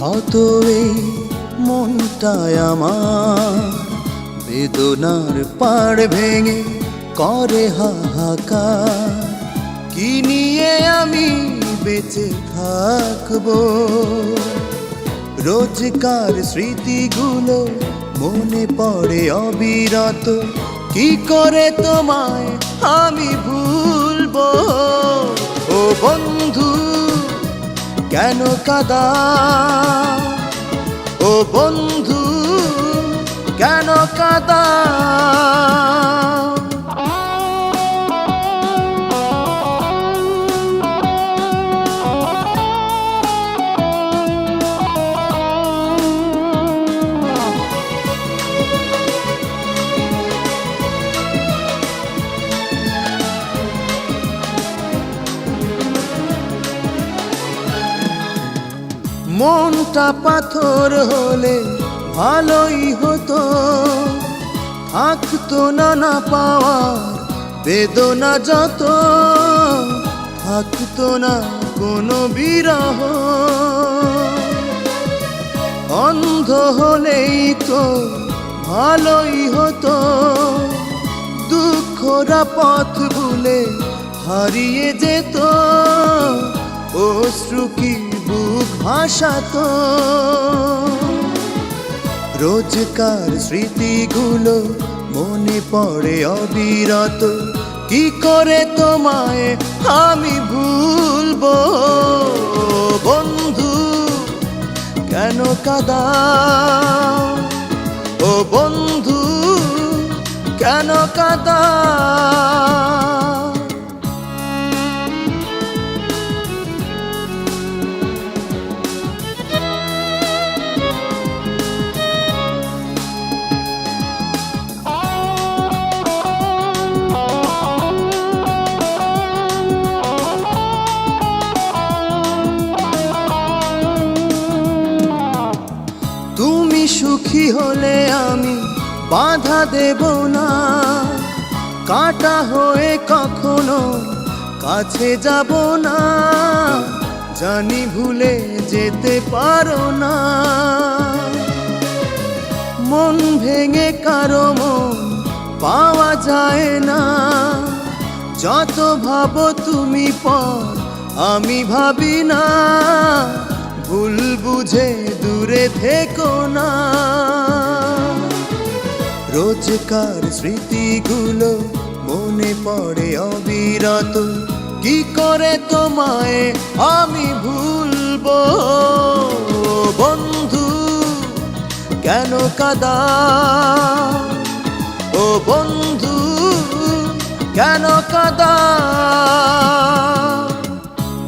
ক্ষত এই মনটায় আমার, বেদনার পাড় ভেঙে করে হাহাকার। কি নিয়ে আমি বেঁচে থাকবো? রোজকার স্মৃতিগুলো মনে পড়ে অবিরত, কি করে তোমায় আমি ভুলবো? ও বন্ধু কেন কাঁদাও? ও বন্ধু কেন কাঁদাও? মনটা পাথর হলে ভালোই হতো, থাকতো না পাওয়ার বেদনা যত, থাকতো না কোনো বিরহ। অন্ধ হলেই তো ভালোই হতো, দুঃখরা পথ ভুলে হারিয়ে যেত, অশ্রু কি বুক ভাসাতো। রোজকার স্মৃতিগুলো মনে পড়ে অবিরত, কি করে তোমায় আমি ভুলবো? বন্ধু কেন কাঁদাও? ও বন্ধু কেন কাঁদাও? তুমি সুখী হলে আমি বাধা দেব না, কাঁটা হয়ে কখনো কাছে যাব না। জানি ভুলে যেতে পারো না, মন ভেঙে কারো মন পাওয়া যায় না। যত ভাবো তুমি পর আমি ভাবি না, ভুল বুঝে দূরে থেকো না। রোজকার স্মৃতিগুলো মনে পড়ে অবিরত, কি করে তোমায় আমি ভুলবো? বন্ধু কেন কাঁদাও? ও বন্ধু কেন কাঁদাও?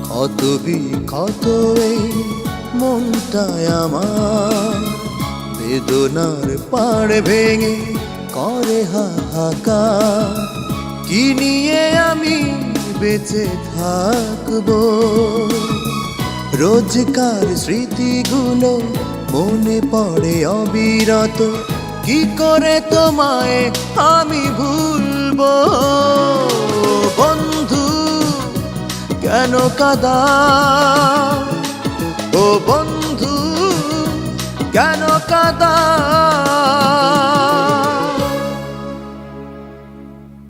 কত বিক্ষত এই মনটায় আমার, বেদনার পাড় ভেঙে করে হাহাকার। কি নিয়ে আমি বেঁচে থাকবো? রোজকার স্মৃতিগুলো মনে পড়ে অবিরত, কি করে তোমায় আমি ভুলবো? বন্ধু কেন কাঁদাও? ও বন্ধু কেন কাঁদাও?